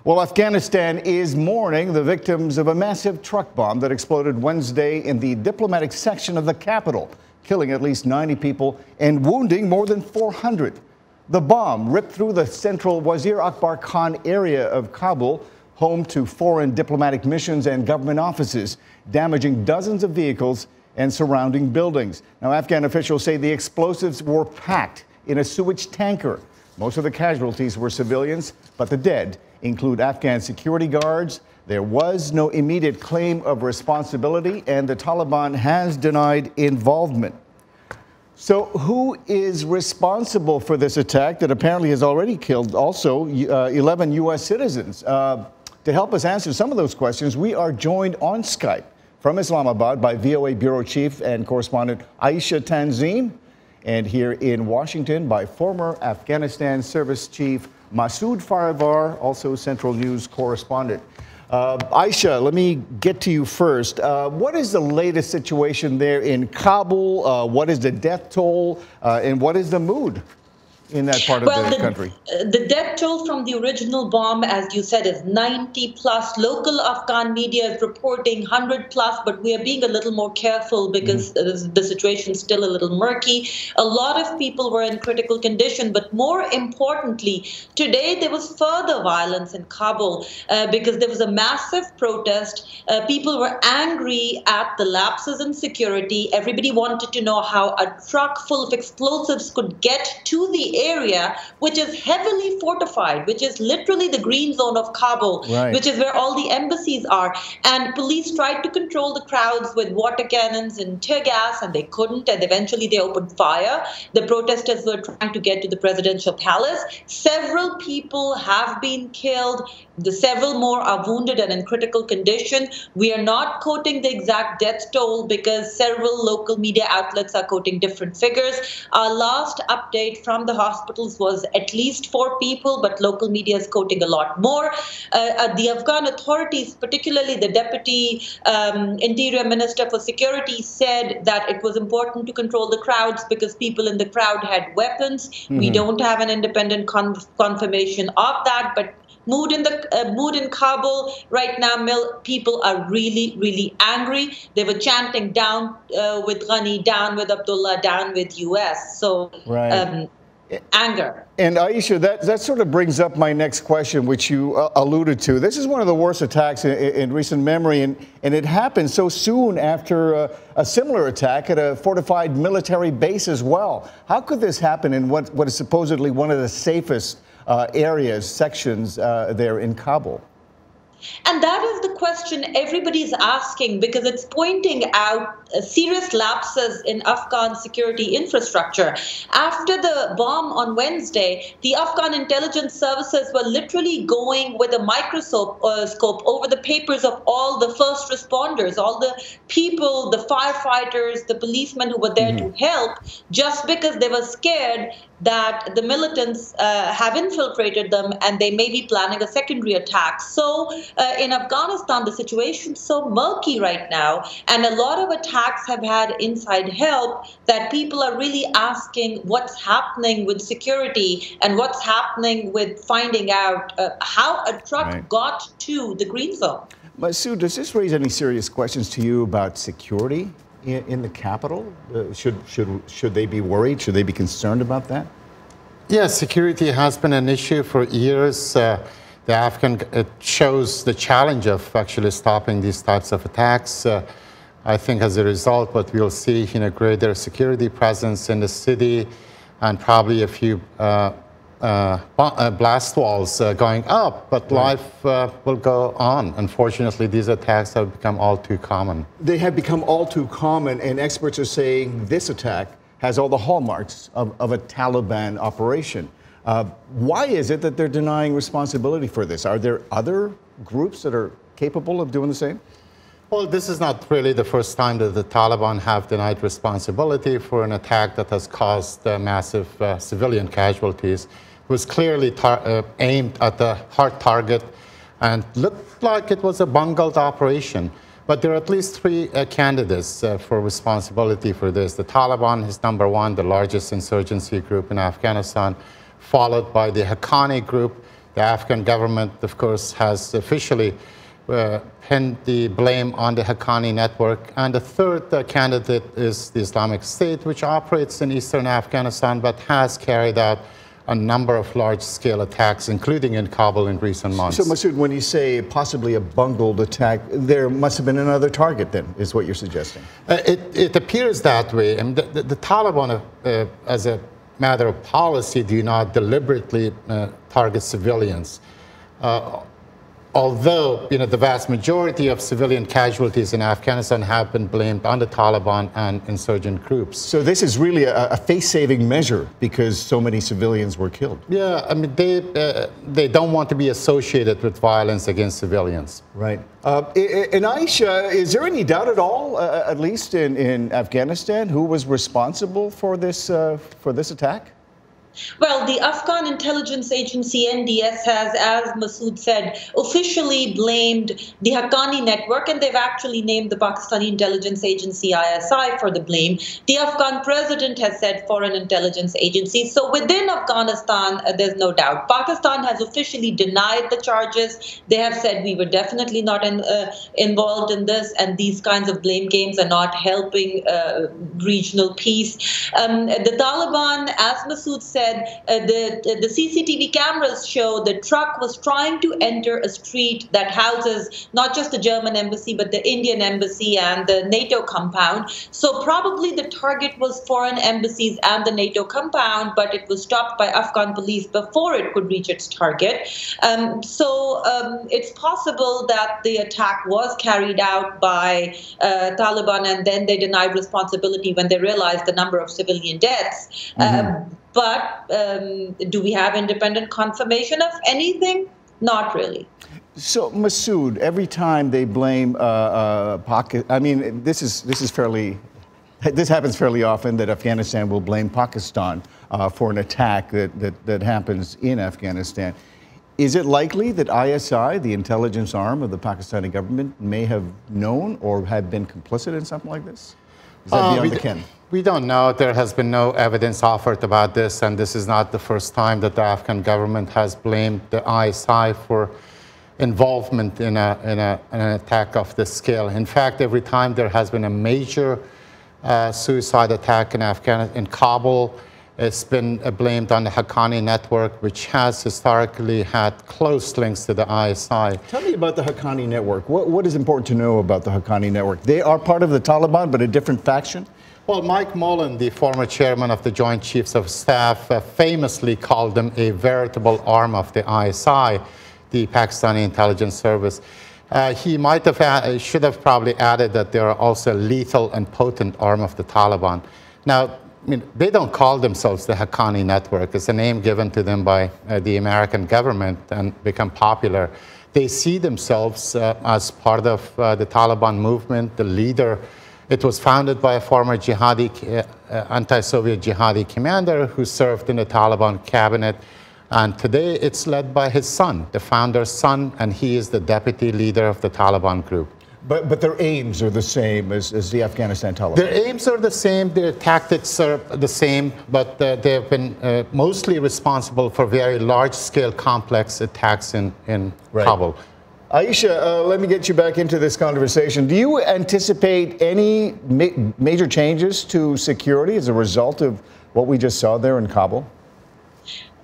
Well, Afghanistan is mourning the victims of a massive truck bomb that exploded Wednesday in the diplomatic section of the capital, killing at least 90 people and wounding more than 400. The bomb ripped through the central Wazir Akbar Khan area of Kabul, home to foreign diplomatic missions and government offices, damaging dozens of vehicles and surrounding buildings. Now, Afghan officials say the explosives were packed in a sewage tanker. Most of the casualties were civilians, but the dead include Afghan security guards. There was no immediate claim of responsibility, and the Taliban has denied involvement. So who is responsible for this attack that apparently has already killed also 11 U.S. citizens? To help us answer some of those questions, we are joined on Skype from Islamabad by VOA Bureau Chief and correspondent Ayesha Tanzeen, and here in Washington by former Afghanistan Service Chief Masood Farivar, also Central News correspondent. Ayesha, let me get to you first. What is the latest situation there in Kabul? What is the death toll? And what is the mood in that part of the country? The death toll from the original bomb, as you said, is 90 plus. Local Afghan media is reporting 100 plus, but we are being a little more careful because the situation is still a little murky. A lot of people were in critical condition, but more importantly, today there was further violence in Kabul because there was a massive protest. People were angry at the lapses in security. Everybody wanted to know how a truck full of explosives could get to the area, which is heavily fortified, which is literally the green zone of Kabul, which is where all the embassies are. And police tried to control the crowds with water cannons and tear gas, and they couldn't, and eventually they opened fire. The protesters were trying to get to the presidential palace. Several people have been killed. Several more are wounded and in critical condition. We are not quoting the exact death toll because several local media outlets are quoting different figures. Our last update from the hospitals was at least 4 people, but local media is quoting a lot more. The Afghan authorities, particularly the Deputy Interior Minister for Security, said that it was important to control the crowds because people in the crowd had weapons. We don't have an independent confirmation of that, but mood in Kabul right now, people are really, really angry. They were chanting down with Ghani, down with Abdullah, down with US. So anger. And Ayesha, that sort of brings up my next question, which you alluded to. This is one of the worst attacks in recent memory, and it happened so soon after a similar attack at a fortified military base as well. How could this happen in what is supposedly one of the safest sections there in Kabul? And that is the question everybody's asking because it's pointing out serious lapses in Afghan security infrastructure. After the bomb on Wednesday, the Afghan intelligence services were literally going with a microscope over the papers of all the first responders, all the people, the firefighters, the policemen who were there to help, just because they were scared that the militants have infiltrated them and they may be planning a secondary attack. So in Afghanistan, the situation's so murky right now, and a lot of attacks have had inside help that people are really asking what's happening with security and what's happening with finding out how a truck got to the green zone. Masood, does this raise any serious questions to you about security in the capital? Should they be worried? Should they be concerned about that? Yes, security has been an issue for years. It shows the challenge of actually stopping these types of attacks. I think as a result, what we'll see, greater security presence in the city and probably a few blast walls going up, but life will go on. Unfortunately, these attacks have become all too common. They have become all too common, and experts are saying this attack has all the hallmarks of a Taliban operation. Why is it that they're denying responsibility for this? Are there other groups that are capable of doing the same? Well, this is not really the first time that the Taliban have denied responsibility for an attack that has caused massive civilian casualties. It was clearly aimed at the hard target and looked like it was a bungled operation. But there are at least 3 candidates for responsibility for this. The Taliban is number 1, the largest insurgency group in Afghanistan, followed by the Haqqani group, The Afghan government, of course, has officially pinned the blame on the Haqqani network. And the third candidate is the Islamic State, which operates in eastern Afghanistan but has carried out a number of large-scale attacks, including in Kabul in recent months. So, Masood, when you say possibly a bungled attack, there must have been another target then, is what you're suggesting? It appears that way. I mean, the Taliban, as a matter of policy, do not deliberately target civilians. Although the vast majority of civilian casualties in Afghanistan have been blamed on the Taliban and insurgent groups. So this is really a face-saving measure because so many civilians were killed. Yeah, I mean, they don't want to be associated with violence against civilians. Right. And Ayesha, is there any doubt at all, at least in Afghanistan, who was responsible for this attack? Well, the Afghan intelligence agency NDS has, as Masood said, officially blamed the Haqqani network, and they've actually named the Pakistani intelligence agency ISI for the blame. The Afghan president has said foreign intelligence agency. So within Afghanistan, there's no doubt. Pakistan has officially denied the charges. They have said we were definitely not involved in this, and these kinds of blame games are not helping regional peace. The Taliban, as Masood said, the CCTV cameras show the truck was trying to enter a street that houses not just the German embassy, but the Indian embassy and the NATO compound. So probably the target was foreign embassies and the NATO compound, but it was stopped by Afghan police before it could reach its target. So it's possible that the attack was carried out by Taliban, and then they denied responsibility when they realized the number of civilian deaths. But do we have independent confirmation of anything? Not really. So, Masood, every time they blame Pakistan, I mean, this happens fairly often that Afghanistan will blame Pakistan for an attack that happens in Afghanistan. Is it likely that ISI, the intelligence arm of the Pakistani government, may have known or had been complicit in something like this? Is that beyond the ken? We don't know. There has been no evidence offered about this, and this is not the first time that the Afghan government has blamed the ISI for involvement in an attack of this scale. In fact, every time there has been a major suicide attack in Kabul, it's been blamed on the Haqqani network, which has historically had close links to the ISI. Tell me about the Haqqani network. What is important to know about the Haqqani network? They are part of the Taliban, but a different faction? Well, Mike Mullen, the former chairman of the Joint Chiefs of Staff, famously called them a veritable arm of the ISI, the Pakistani intelligence service. He should have probably added that they are also a lethal and potent arm of the Taliban. Now, I mean, they don't call themselves the Haqqani network. It's a name given to them by the American government and become popular. They see themselves as part of the Taliban movement, the leader. It was founded by a former anti-Soviet jihadi commander who served in the Taliban cabinet. And today it's led by his son, the founder's son, and he is the deputy leader of the Taliban group. But their aims are the same as the Afghanistan Taliban? Their aims are the same, their tactics are the same, but they have been mostly responsible for very large-scale complex attacks in Kabul. Ayesha, let me get you back into this conversation. Do you anticipate any major changes to security as a result of what we just saw there in Kabul?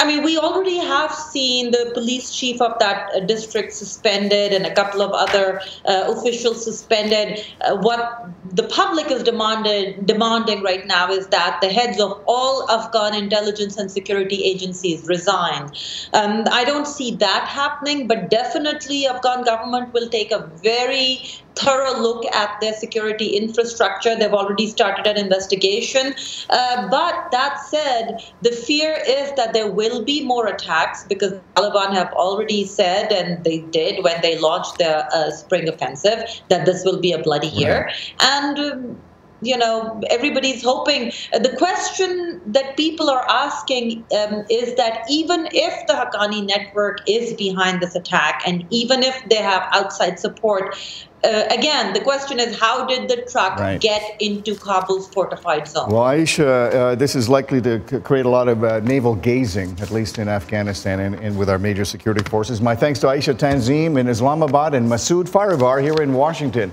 I mean, we already have seen the police chief of that district suspended and a couple of other officials suspended. What the public is demanding right now is that the heads of all Afghan intelligence and security agencies resign. I don't see that happening, but definitely Afghan government will take a very thorough look at their security infrastructure. They've already started an investigation. But that said, the fear is that there will be more attacks because the Taliban have already said, and they did when they launched their spring offensive, that this will be a bloody year. And everybody's hoping. The question that people are asking is that even if the Haqqani network is behind this attack, and even if they have outside support, again, the question is, how did the truck get into Kabul's fortified zone? Well, Ayesha, this is likely to create a lot of navel gazing, at least in Afghanistan and with our major security forces. My thanks to Ayesha Tanzeen in Islamabad and Masood Farivar here in Washington.